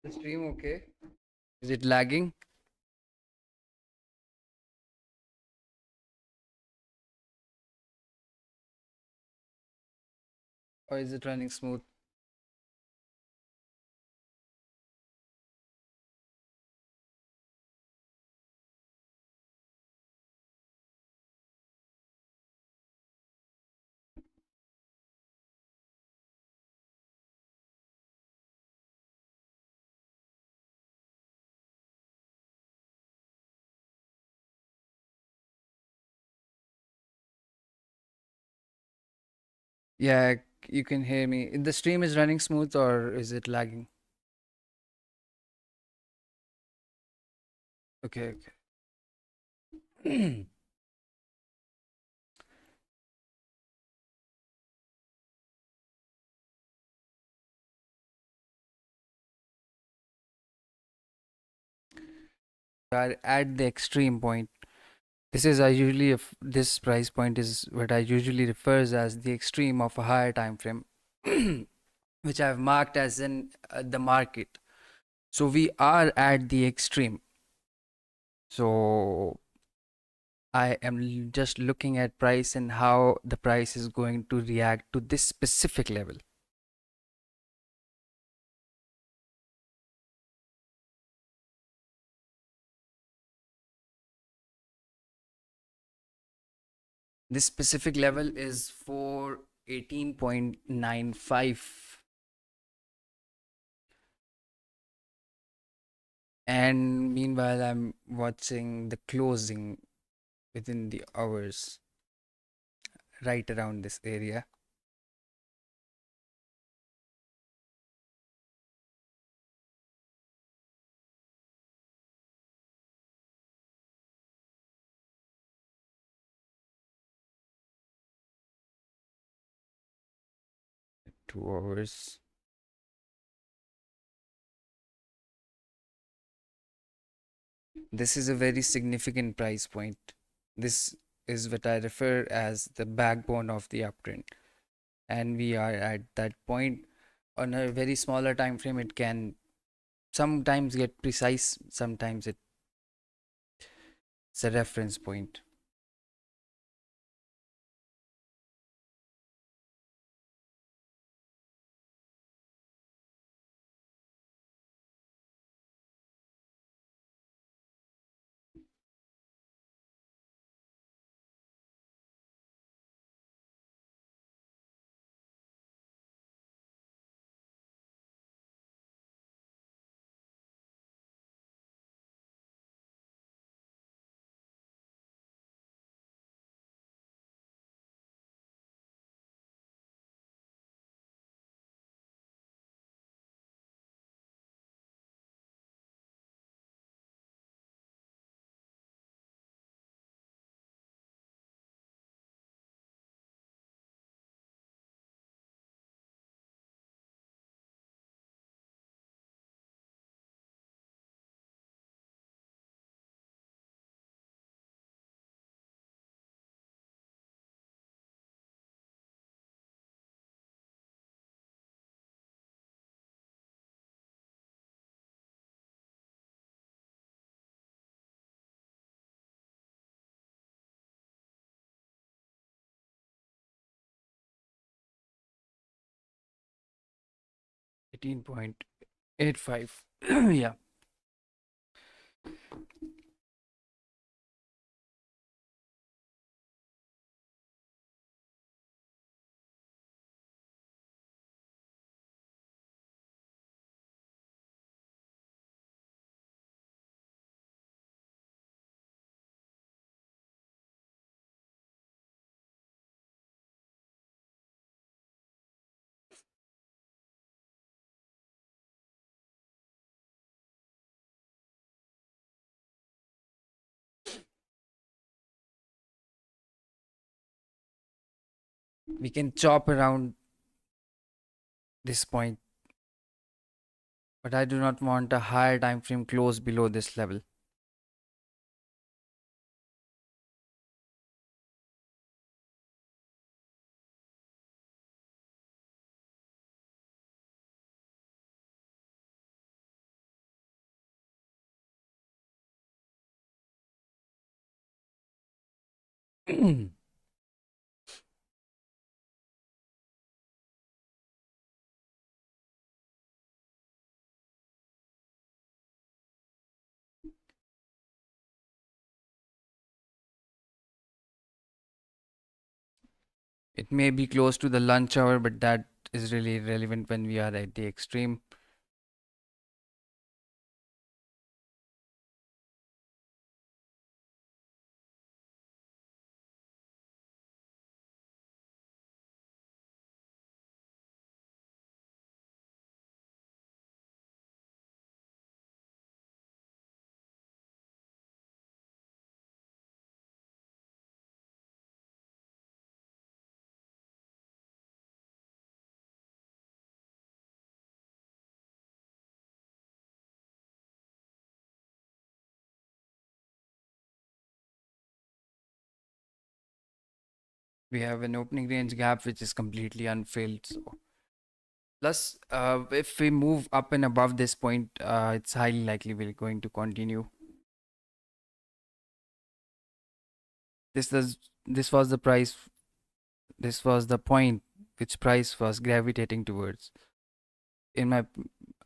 The stream okay? Is it lagging? Or is it running smooth? Yeah, you can hear me. The stream is running smooth or is it lagging? Okay, okay. Are at the extreme point. This is I usually if this price point is what I usually refers as the extreme of a higher time frame, which I've marked as in the market. So we are at the extreme. So I am just looking at price and how the price is going to react to this specific level. This specific level is for 18.95, and meanwhile I'm watching the closing within the hours right around this area. 2 hours. This is a very significant price point. This is what I refer as the backbone of the uptrend, and we are at that point. On a very smaller time frame it can sometimes get precise, sometimes it's a reference point. 18.85. Yeah. We can chop around this point, but I do not want a higher time frame close below this level. It may be close to the lunch hour, but that is really irrelevant when we are at the extreme. We have an opening range gap which is completely unfilled. So, plus, if we move up and above this point, it's highly likely we're going to continue. This was this was the price. This was the point which price was gravitating towards. In my,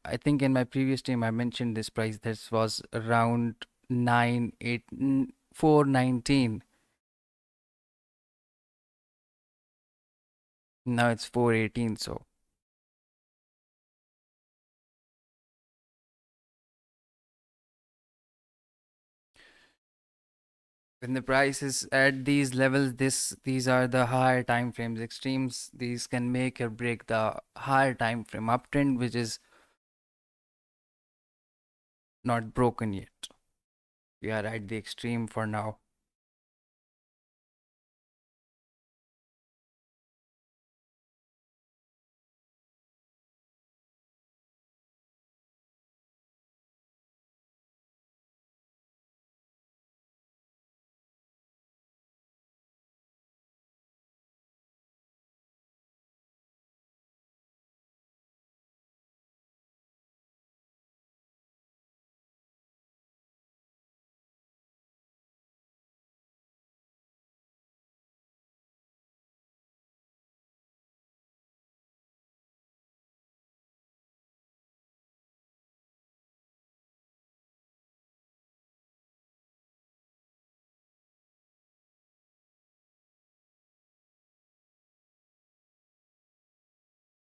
I think in my previous stream I mentioned this price. This was around 419. Now it's 418. So when the price is at these levels, these are the higher time frames. Extremes, these can make or break the higher time frame uptrend, which is not broken yet. We are at the extreme for now.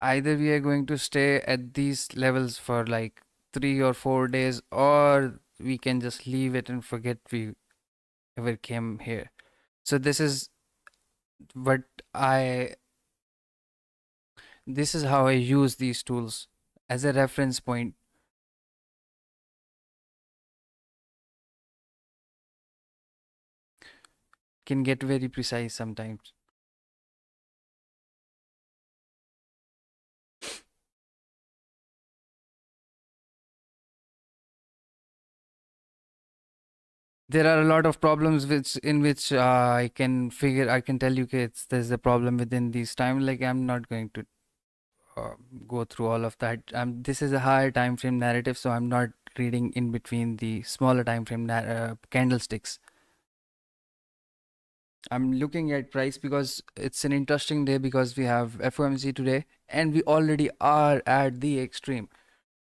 Either we are going to stay at these levels for like 3 or 4 days, or we can just leave it and forget we ever came here. So what I this is how I use these tools as a reference point. Can get very precise sometimes. There are a lot of problems which I can tell you okay, there's a problem within these time. Like I'm not going to uh, go through all of that. This is a higher time frame narrative, so I'm not reading in between the smaller time frame candlesticks. I'm looking at price because it's an interesting day because we have FOMC today and we already are at the extreme.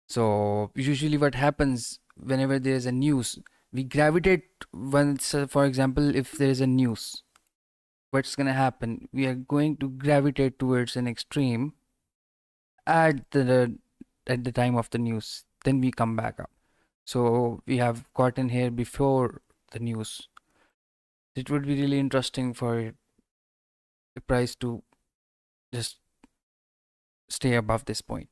So usually what happens whenever there is a news, we gravitate once, for example, if there is a news, what's going to happen? We are going to gravitate towards an extreme at the time of the news. Then we come back up. So we have gotten here before the news. It would be really interesting for the price to just stay above this point.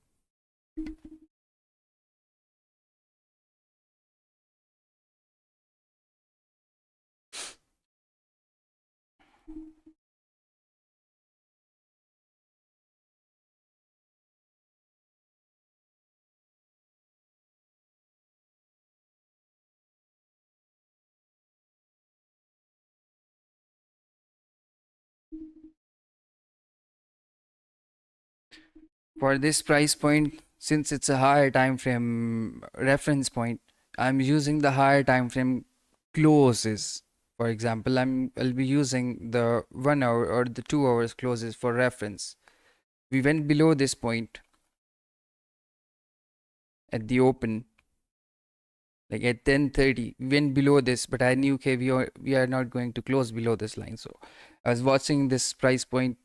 For this price point, since it's a higher time frame reference point, I'm using the higher time frame closes. For example, I'll be using the 1 hour or the 2 hours closes for reference. We went below this point at the open, like at 10:30. We went below this, but I knew, okay, we are not going to close below this line. So I was watching this price point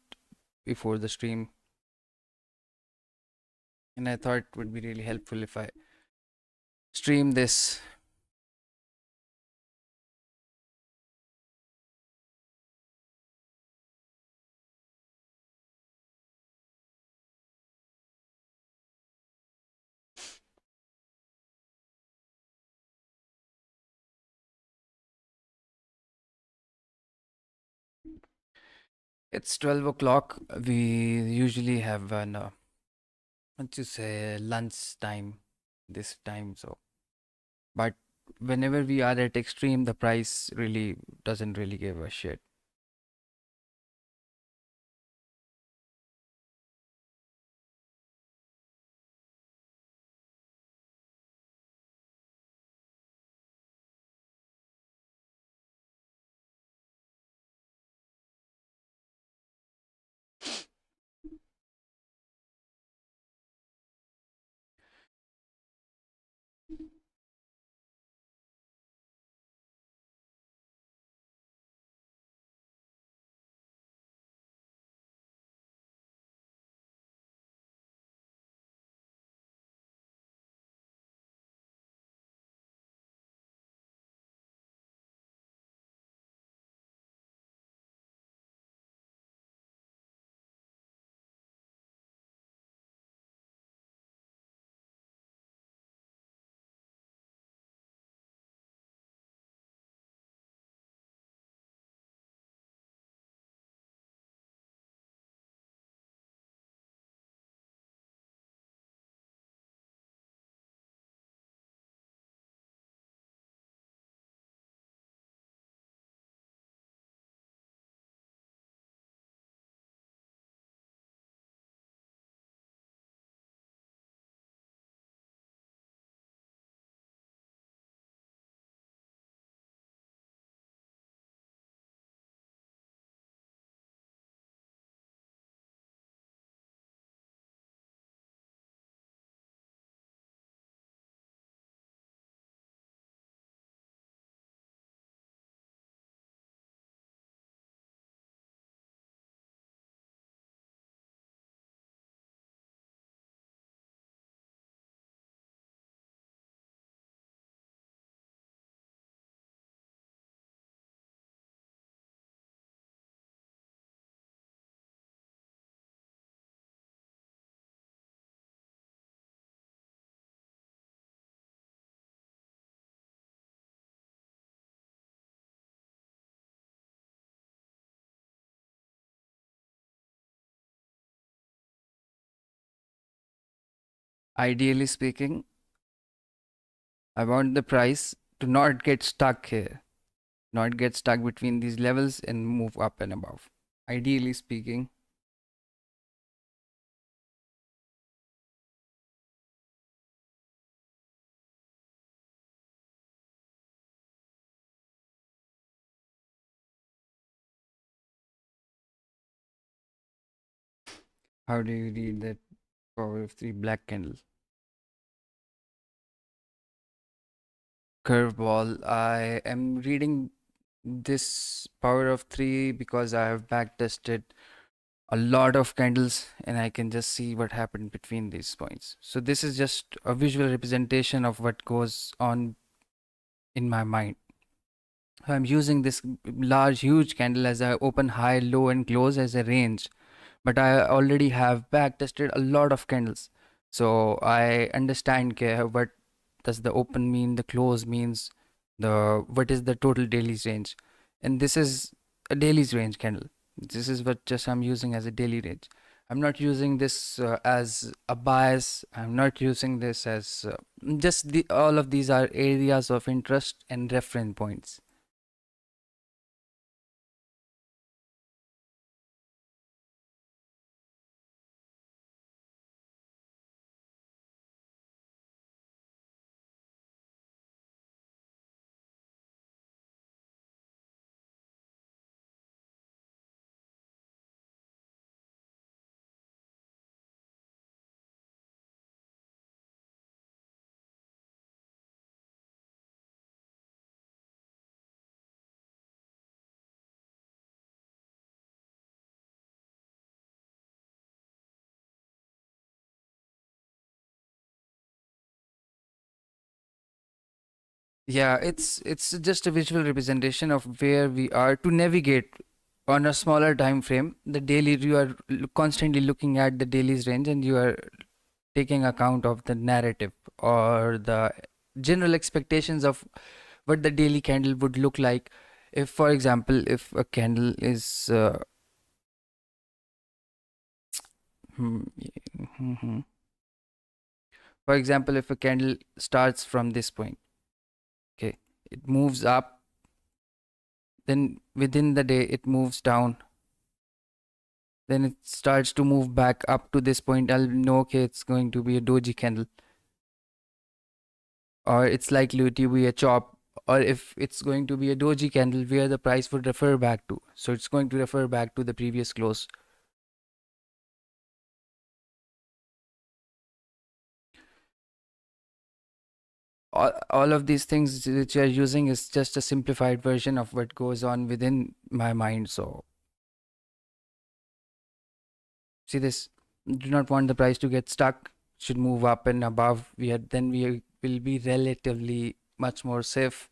before the stream, and I thought it would be really helpful if I stream this. It's 12 o'clock. We usually have an what to say lunch time this time. So, but whenever we are at extreme, the price really doesn't really give a shit. Ideally speaking, I want the price to not get stuck here, not get stuck between these levels and move up and above. Ideally speaking, how do you read that power of three black candles? Curveball. I am reading this power of three because I have back tested a lot of candles and I can just see what happened between these points. So this is just a visual representation of what goes on in my mind. So I'm using this large, huge candle as I open high, low, and close as a range. But I already have back tested a lot of candles. So I understand what does the open mean, the close means, the what is the total dailies range. And this is a dailies range candle. This is what just I'm using as a daily range. I'm not using this as a bias. I'm not using this as just the all of these are areas of interest and reference points. Yeah, it's just a visual representation of where we are to navigate on a smaller time frame. The daily, you are constantly looking at the daily's range, and you are taking account of the narrative or the general expectations of what the daily candle would look like. If, for example, if a candle is hmm, for example, if a candle starts from this point, okay, it moves up, then within the day it moves down, then it starts to move back up to this point, I'll know, okay, it's going to be a doji candle, or it's likely to be a chop, or if it's going to be a doji candle where the price would refer back to, so it's going to refer back to the previous close. All of these things which you are using is just a simplified version of what goes on within my mind. So see this, do not want the price to get stuck, should move up and above, then we will be relatively much more safe.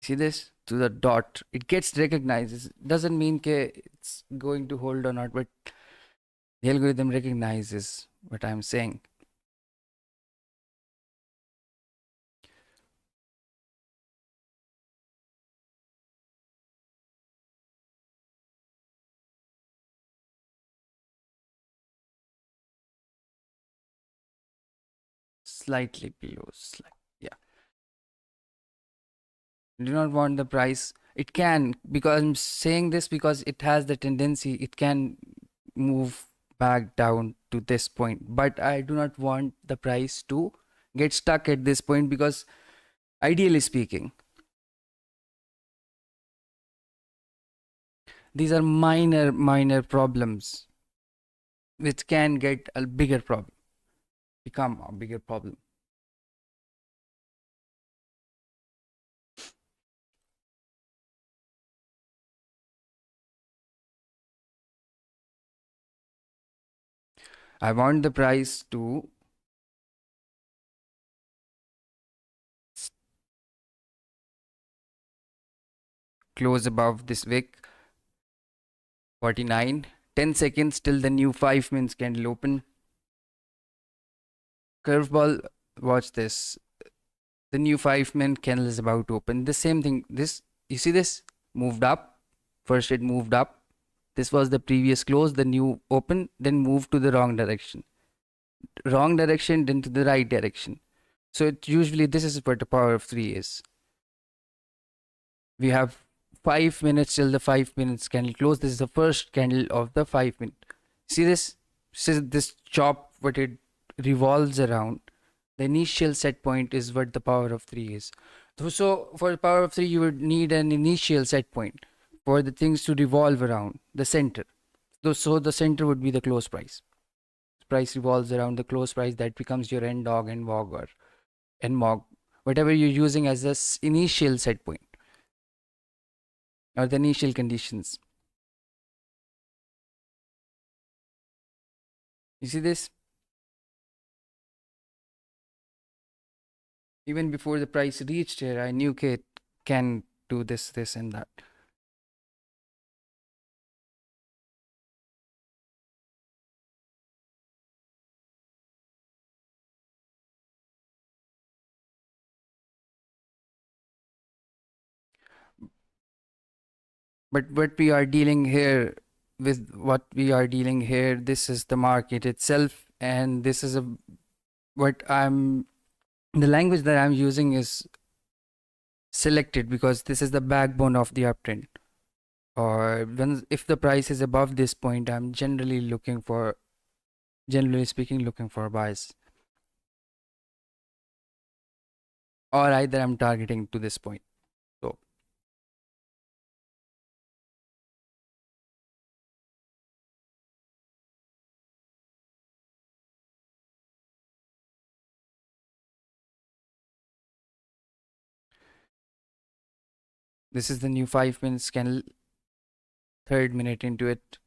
See this, to the dot, it gets recognized. It doesn't mean it's going to hold or not, but the algorithm recognizes what I'm saying. Slightly below, yeah. Do not want the price. It can, because I'm saying this because it has the tendency, it can move back down to this point, but I do not want the price to get stuck at this point, because ideally speaking, these are minor problems which can get a bigger problem, become a bigger problem. I want the price to close above this wick 49, 10 seconds till the new 5 minutes candle open. Curveball, watch this. The new 5 minute candle is about to open. The same thing. This, you see this? Moved up. First it moved up. This was the previous close, the new open, then moved to the wrong direction. Wrong direction, then to the right direction. So it usually, this is what the power of three is. We have 5 minutes till the 5 minutes candle close. This is the first candle of the 5 minute. See this? See this chop, what it revolves around. The initial set point is what the power of three is. So for the power of three, you would need an initial set point for the things to revolve around the center. So the center would be the close price. Price revolves around the close price, that becomes your end dog and wog or nmog, whatever you're using as the initial set point or the initial conditions. You see this? Even before the price reached here, I knew it can do this, and that. But what we are dealing here what we are dealing here, this is the market itself, and this is a what I'm the language that I'm using is selected because this is the backbone of the uptrend. Or when if the price is above this point, I'm generally speaking, looking for buys. Or either I'm targeting to this point. So This is the new 5 minutes candle, third minute into it,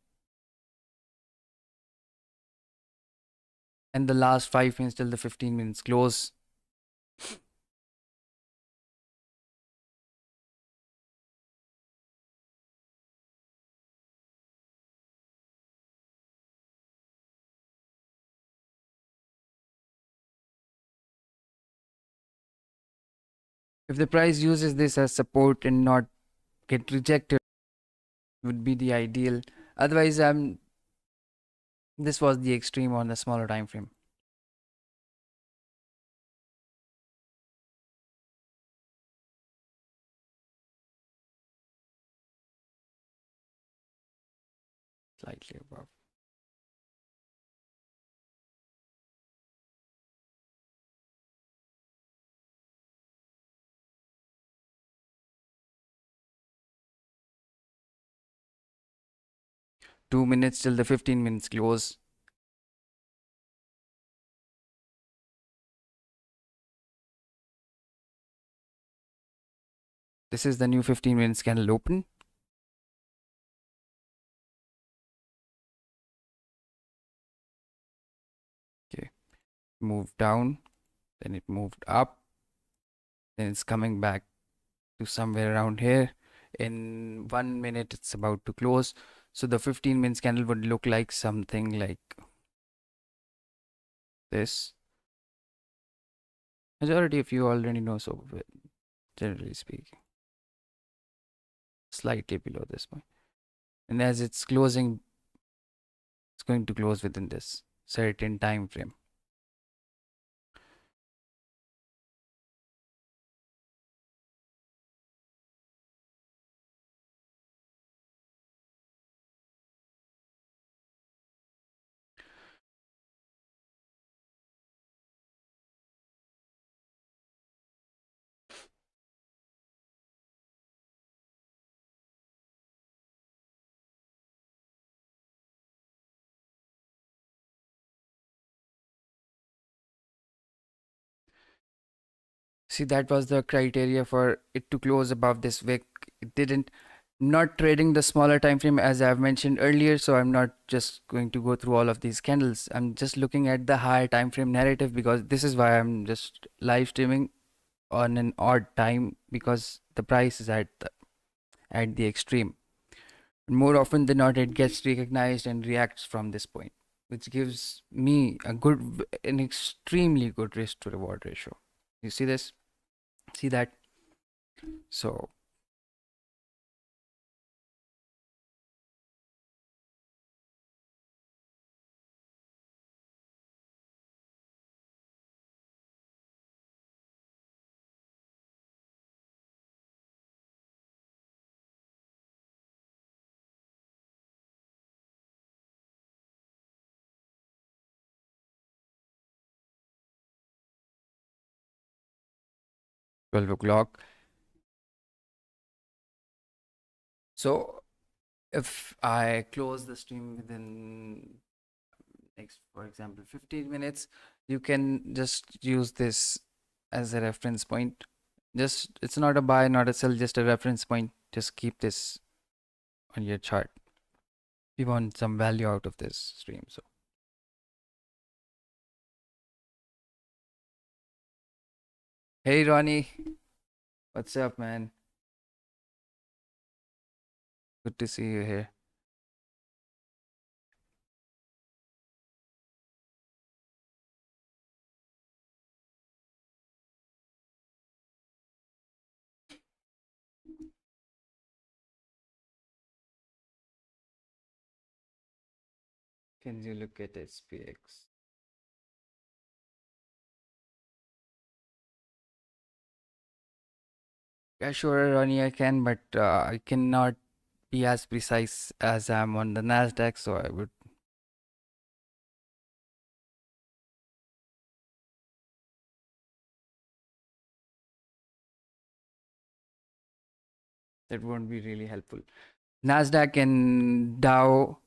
and the last 5 minutes till the 15 minutes close. If the price uses this as support and not get rejected, would be the ideal. Otherwise, this was the extreme on the smaller time frame. Slightly above. Two minutes till the 15 minutes close. This is the new 15 minutes candle open. Okay, moved down, then it moved up, then it's coming back to somewhere around here. In 1 minute, it's about to close. So the 15 minutes candle would look like something like this. Majority of you already know, so generally speaking, slightly below this point. And as it's closing, it's going to close within this certain time frame. See, that was the criteria for it to close above this wick. It didn't. Not trading the smaller time frame as I've mentioned earlier, so I'm not just going to go through all of these candles. I'm just looking at the higher time frame narrative, because this is why I'm just live streaming on an odd time, because the price is at the extreme. More often than not, it gets recognized and reacts from this point, which gives me an extremely good risk to reward ratio. You see this? See that? So twelve o'clock. So if I close the stream within next, for example, 15 minutes, you can just use this as a reference point. Just, it's not a buy, not a sell, just a reference point. Just keep this on your chart. We want some value out of this stream. So hey Ronnie, what's up, man? Good to see you here. Can you look at SPX? Yeah, sure, Ronnie, I can, but I cannot be as precise as I'm on the NASDAQ, so I would. That won't be really helpful. NASDAQ and Dow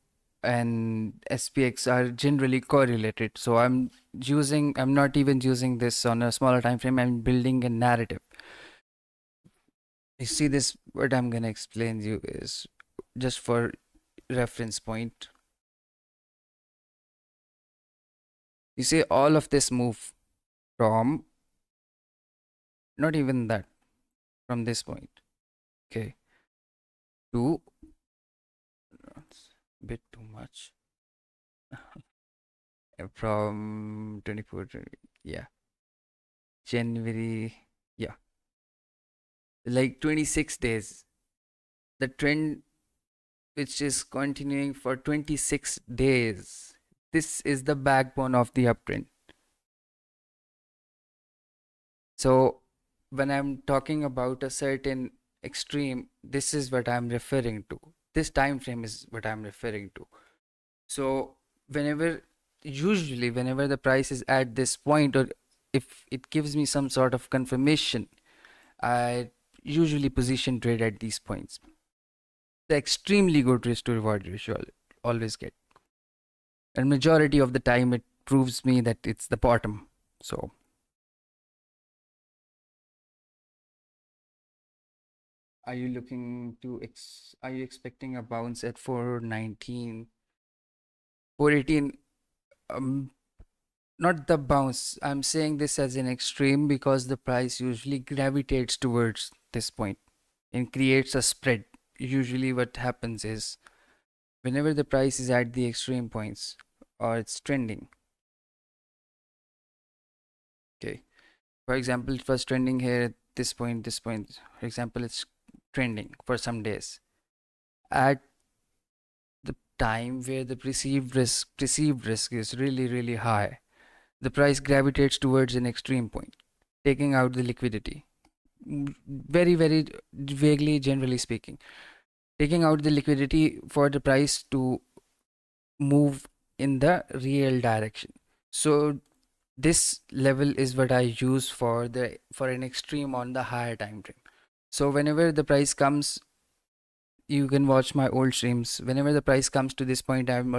and SPX are generally correlated. So I'm not even using this on a smaller time frame. I'm building a narrative. You see this, what I'm gonna explain you is just for reference point. You see all of this move from, not even that, from this point, okay, to, it's a bit too much, from 24 to, yeah, January, yeah, like 26 days. The trend which is continuing for 26 days. This is the backbone of the uptrend. So when I'm talking about a certain extreme, this is what I'm referring to. This time frame is what I'm referring to. So whenever, usually whenever the price is at this point, or if it gives me some sort of confirmation, I usually position trade at these points. The extremely good risk to reward ratio I'll always get, and majority of the time it proves me that it's the bottom. So are you looking to are you expecting a bounce at 419, 418? um Not the bounce, I'm saying this as an extreme because the price usually gravitates towards this point and creates a spread. Usually what happens is, whenever the price is at the extreme points or it's trending, okay, for example it was trending here at this point, for example it's trending for some days, at the time where the perceived risk is really high, the price gravitates towards an extreme point, taking out the liquidity. Very vaguely, generally speaking, taking out the liquidity for the price to move in the real direction. So this level is what I use for an extreme on the higher time frame. So whenever the price comes, you can watch my old streams. Whenever the price comes to this point, I'm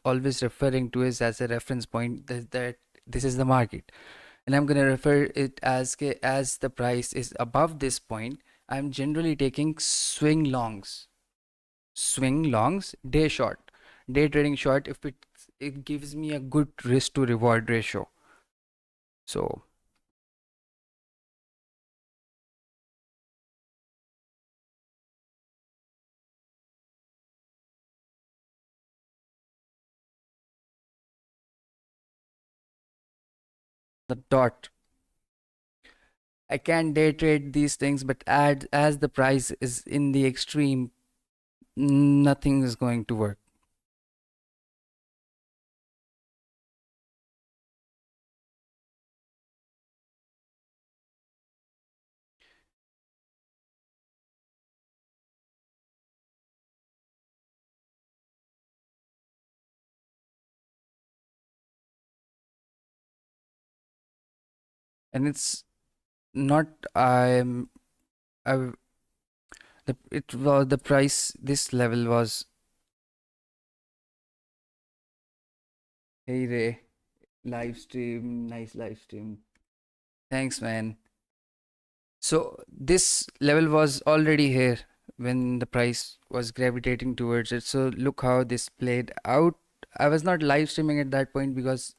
always referring to it as a reference point, that this is the market, and I'm gonna refer it as the price is above this point. I'm generally taking swing longs, day short, day trading short, if it gives me a good risk to reward ratio. So the dot, I can day trade these things, but as the price is in the extreme, nothing is going to work. And it's not, I it was the price, this level was, hey Ray, live stream, nice live stream, thanks man. So this level was already here when the price was gravitating towards it. So look how this played out. I was not live streaming at that point because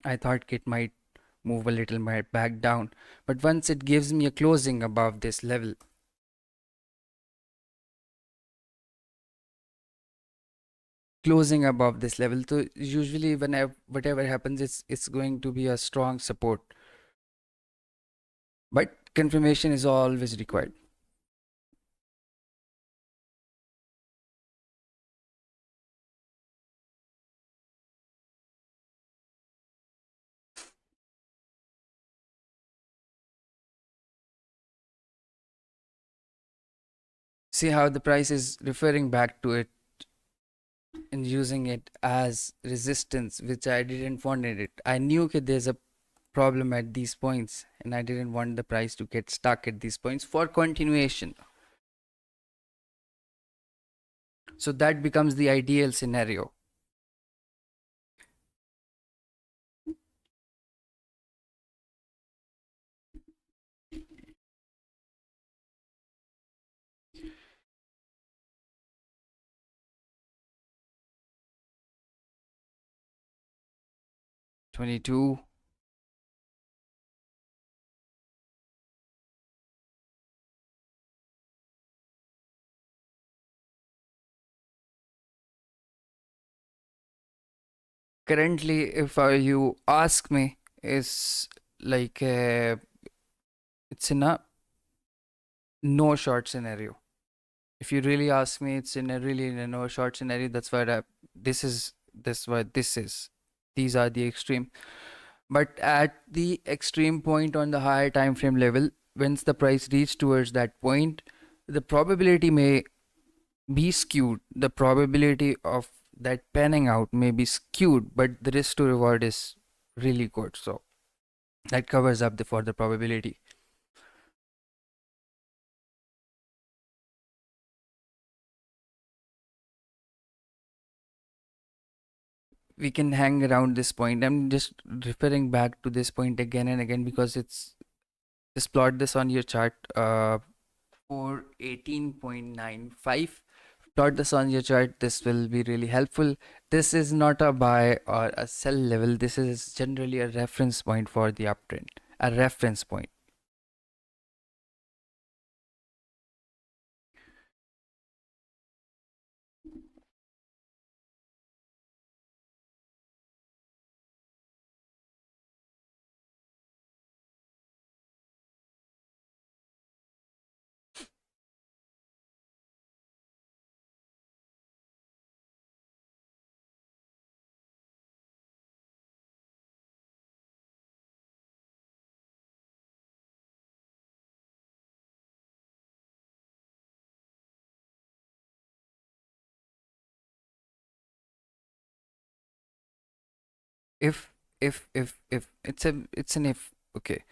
I thought it might move a little bit back down, but once it gives me a closing above this level, so usually whenever whatever happens, it's going to be a strong support, but confirmation is always required. See how the price is referring back to it and using it as resistance, which I didn't want in it. I knew that there's a problem at these points and I didn't want the price to get stuck at these points for continuation. So that becomes the ideal scenario. 22. Currently, if you ask me, is like it's in a no short scenario. If you really ask me, it's in a really in a no short scenario. That's why this what this is. These are the extreme. But at the extreme point on the higher time frame level, once the price reaches towards that point, the probability may be skewed. The probability of that panning out may be skewed, but the risk to reward is really good. So that covers up the for the probability. We can hang around this point. I'm just referring back to this point again and again because it's just plot this on your chart for 18.95. Plot this on your chart. This will be really helpful. This is not a buy or a sell level. This is generally a reference point for the uptrend. A reference point. If it's an if. Okay,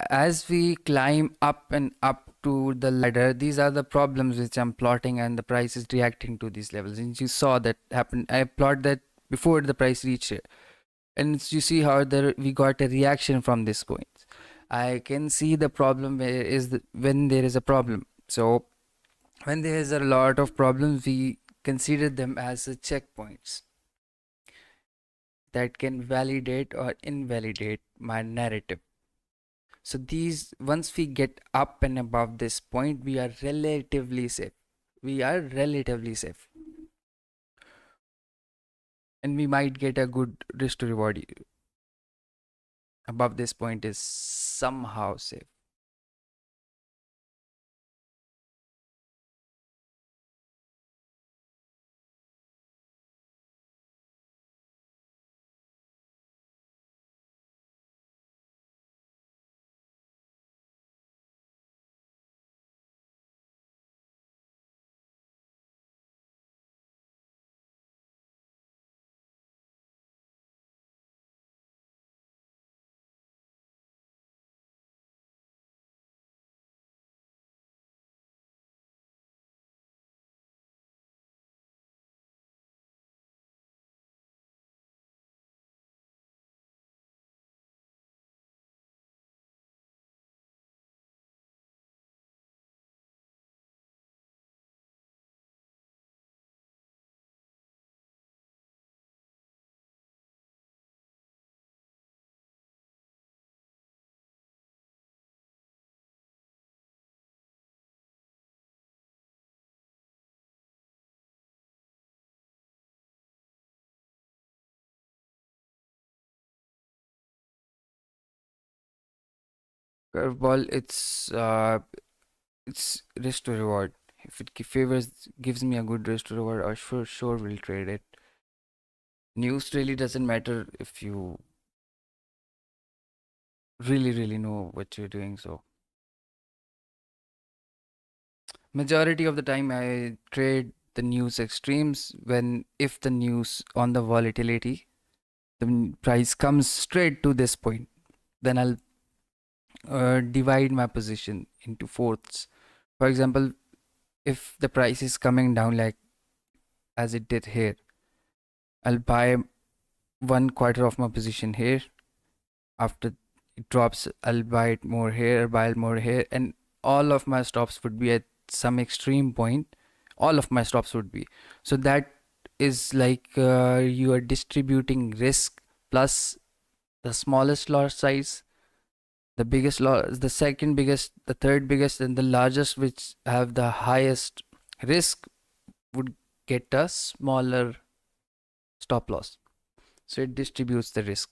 as we climb up and up to the ladder, these are the problems which I'm plotting, and the price is reacting to these levels. And you saw that happen. I plot that before the price reached it, and you see how there we got a reaction from this point. I can see the problem where is when there is a problem. So when there is a lot of problems, we consider them as checkpoints that can validate or invalidate my narrative. So these, once we get up and above this point, we are relatively safe. We are relatively safe. And we might get a good risk to reward. Above this point is somehow safe. Curveball, it's risk to reward. If it favors gives me a good risk to reward, I sure will trade it. News really doesn't matter if you really know what you're doing. So majority of the time I trade the news extremes when if the news on the volatility, the price comes straight to this point, then I'll divide my position into fourths. For example, if the price is coming down like as it did here, I'll buy 1/4 of my position here. After it drops, I'll buy it more here, buy it more here, and all of my stops would be at some extreme point. All of my stops would be. So that is like you are distributing risk plus the smallest lot size, the biggest lot, the second biggest, the third biggest, and the largest, which have the highest risk, would get a smaller stop loss. So it distributes the risk.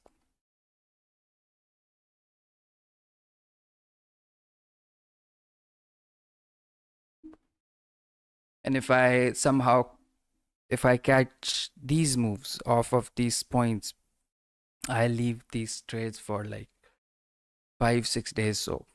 And if I catch these moves off of these points, I leave these trades for like 5-6 days. So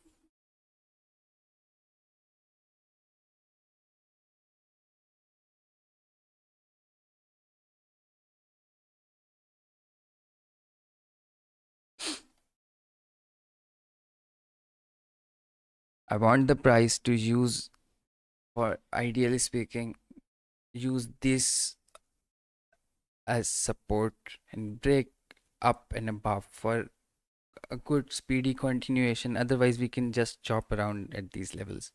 I want the price to use, or ideally speaking, use this as support and break up and above for a good speedy continuation. Otherwise, we can just chop around at these levels.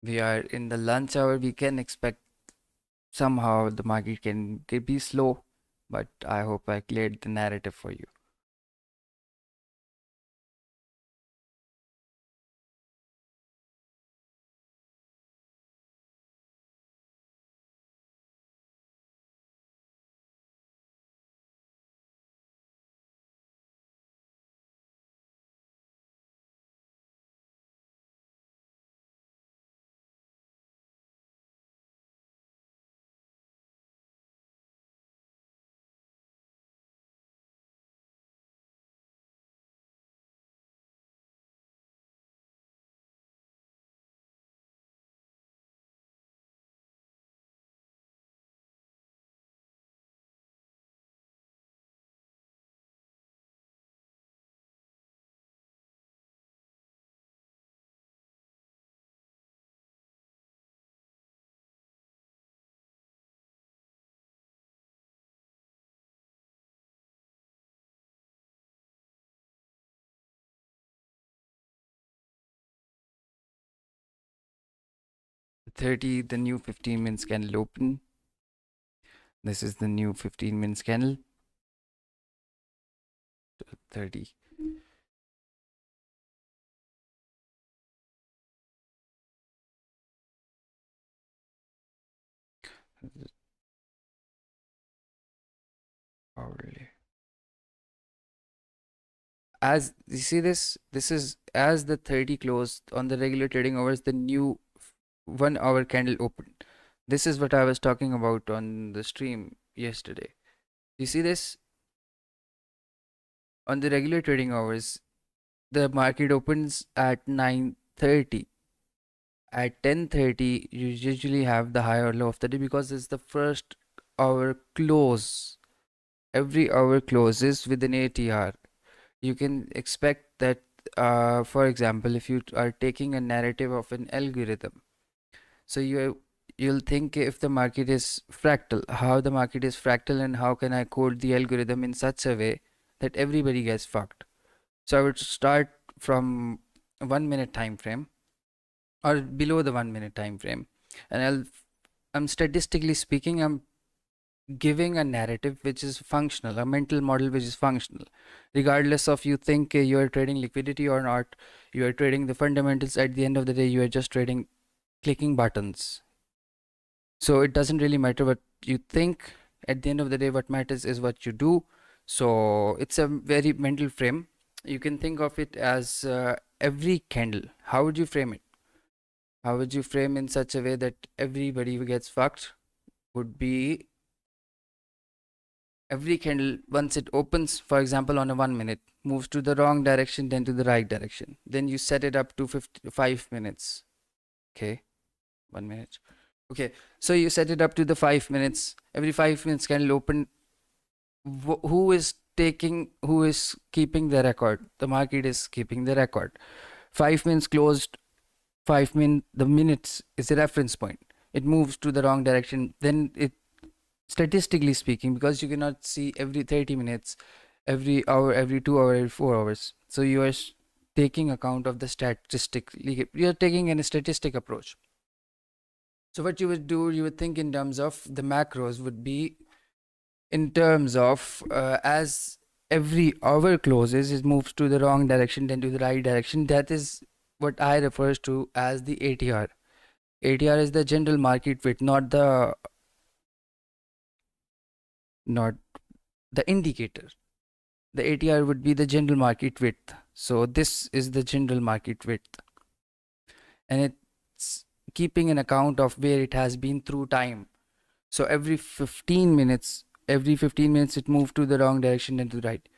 We are in the lunch hour. We can expect somehow the market can be slow, but I hope I cleared the narrative for you. The new 15 minutes candle open. This is the new 15 minutes candle. 30. Hourly. As you see this is as the 30 closed on the regular trading hours, the new 1 hour candle opened. This is what I was talking about on the stream yesterday. You see this on the regular trading hours, the market opens at 9:30. At 10:30, you usually have the high or low of the day because it's the first hour close. Every hour closes with an ATR. You can expect that, for example, if you are taking a narrative of an algorithm, so you'll think if the market is fractal, how the market is fractal and how can I code the algorithm in such a way that everybody gets fucked. So I would start from 1 minute time frame or below the 1 minute time frame, and I'm statistically speaking, I'm giving a narrative which is functional, a mental model which is functional, regardless of you think you are trading liquidity or not. You are trading the fundamentals. At the end of the day, you are just trading, clicking buttons. So it doesn't really matter what you think. At the end of the day, what matters is what you do. So it's a very mental frame. You can think of it as every candle. How would you frame it? How would you frame in such a way that everybody who gets fucked would be every candle once it opens, for example, on a 1 minute, moves to the wrong direction, then to the right direction. Then you set it up to 5 minutes. Okay, 1 minute. Okay, so you set it up to the 5 minutes. Every 5 minutes candle open. Who is who is keeping the record? The market is keeping the record. 5 minutes closed, 5 min the minutes is a reference point. It moves to the wrong direction, then it, statistically speaking, because you cannot see every 30 minutes, every hour, every 2 hour, every 4 hours, so you are taking account of the statistically, you are taking a statistic approach. So what you would do, you would think in terms of the macros would be in terms of as every hour closes, it moves to the wrong direction, then to the right direction. That is what I refers to as the ATR. ATR is the general market width, not the indicator. The ATR would be the general market width. So this is the general market width, and it's keeping an account of where it has been through time. So every 15 minutes it moved to the wrong direction and to the right.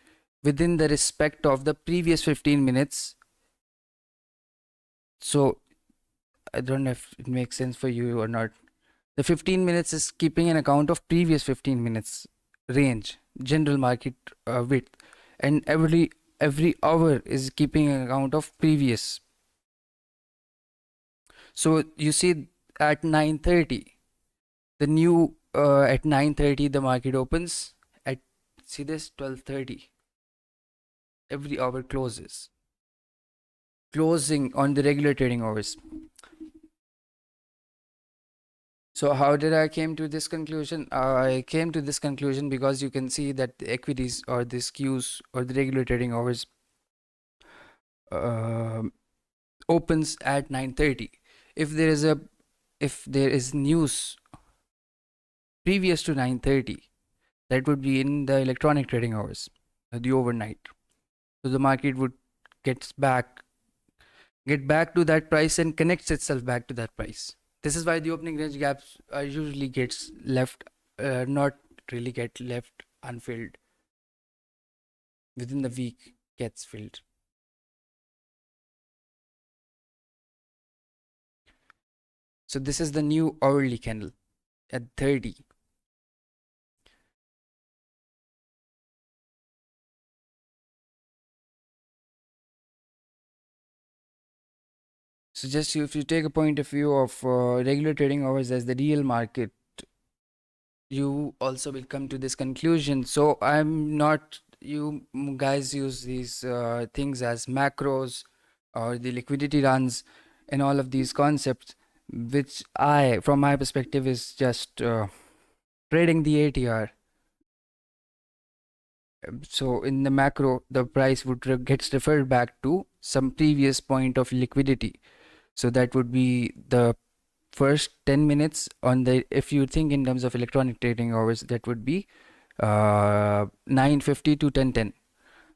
Within the respect of the previous 15 minutes. So I don't know if it makes sense for you or not. The 15 minutes is keeping an account of previous 15 minutes range, general market width, and every hour is keeping an account of previous. So you see at 9:30, the new at 9:30 the market opens. At, see this, 12:30, every hour closes. Closing on the regular trading hours. So how did I came to this conclusion? I came to this conclusion because you can see that the equities or the skews or the regular trading hours uh, opens at 9:30. If there is a if there is news previous to 9:30, that would be in the electronic trading hours, the overnight. So the market would get back to that price and connects itself back to that price. This is why the opening range gaps usually gets left, not really get left unfilled. Within the week gets filled. So this is the new hourly candle at 30. So just if you take a point of view of regular trading hours as the real market, you also will come to this conclusion. So I'm not, you guys use these things as macros or the liquidity runs and all of these concepts, which I, from my perspective, is just trading the ATR. So in the macro, the price would gets referred back to some previous point of liquidity. So that would be the first 10 minutes on the, if you think in terms of electronic trading hours, that would be 9:50 to 10:10.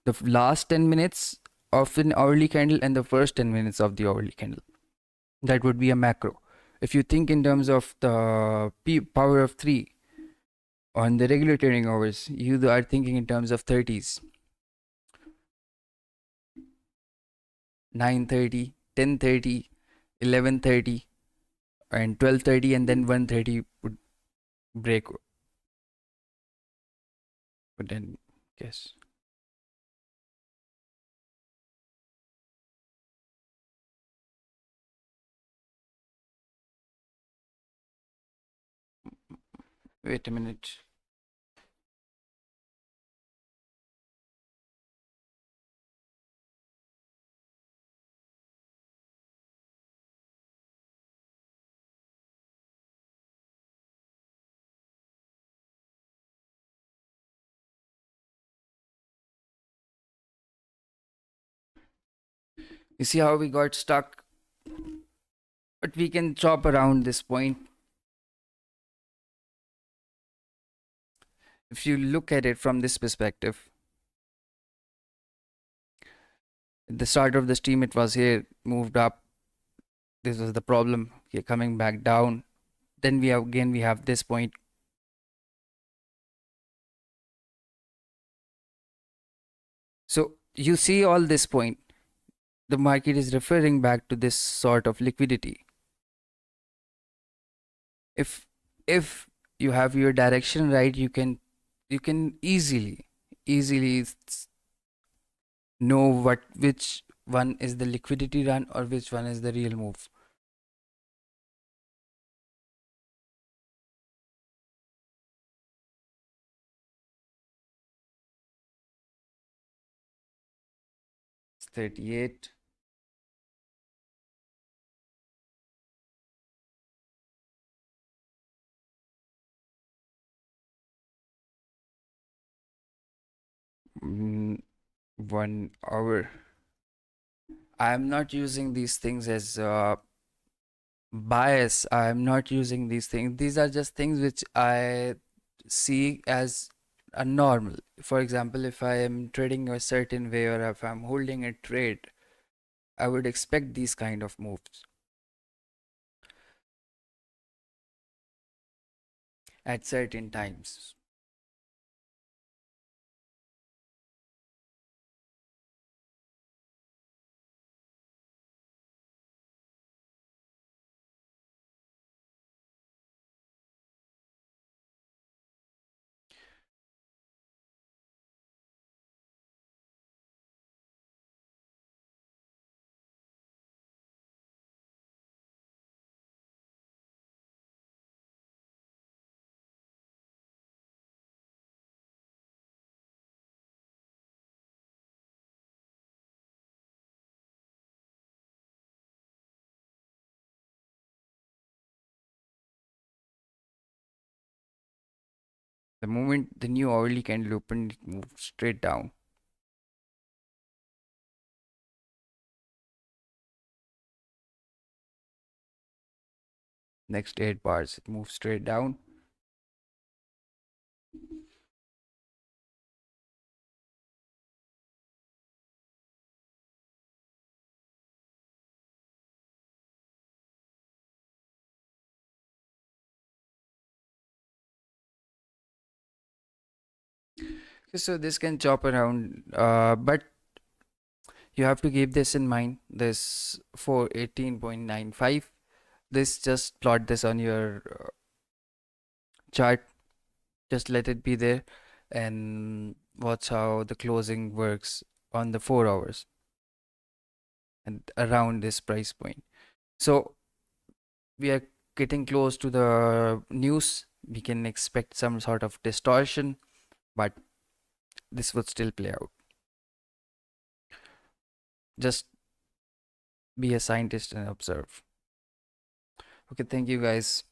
The last 10 minutes of an hourly candle and the first 10 minutes of the hourly candle. That would be a macro. If you think in terms of the power of 3 on the regular trading hours, you are thinking in terms of 30s. 9:30, 10:30, 11:30, and 12:30, and then 1:30 would break. But then, yes. Wait a minute. You see how we got stuck? But we can chop around this point. If you look at it from this perspective, at the start of the stream it was here, moved up, this was the problem, here coming back down, then we have this point. So you see all this point, the market is referring back to this sort of liquidity. If you have your direction right, you can easily know which one is the liquidity run or which one is the real move. It's 38. Mm, 1 hour. I'm not using these things as bias. I'm not using these things. These are just things which I see as a normal. For example, if I am trading a certain way or if I'm holding a trade, I would expect these kind of moves at certain times. The moment the new hourly candle opened, it moved straight down. Next 8 bars, it moved straight down. So this can chop around, but you have to keep this in mind. This for 18.95. This, just plot this on your chart. Just let it be there, and watch how the closing works on the 4 hours and around this price point. So we are getting close to the news. We can expect some sort of distortion, but this would still play out. Just be a scientist and observe. Okay, thank you guys.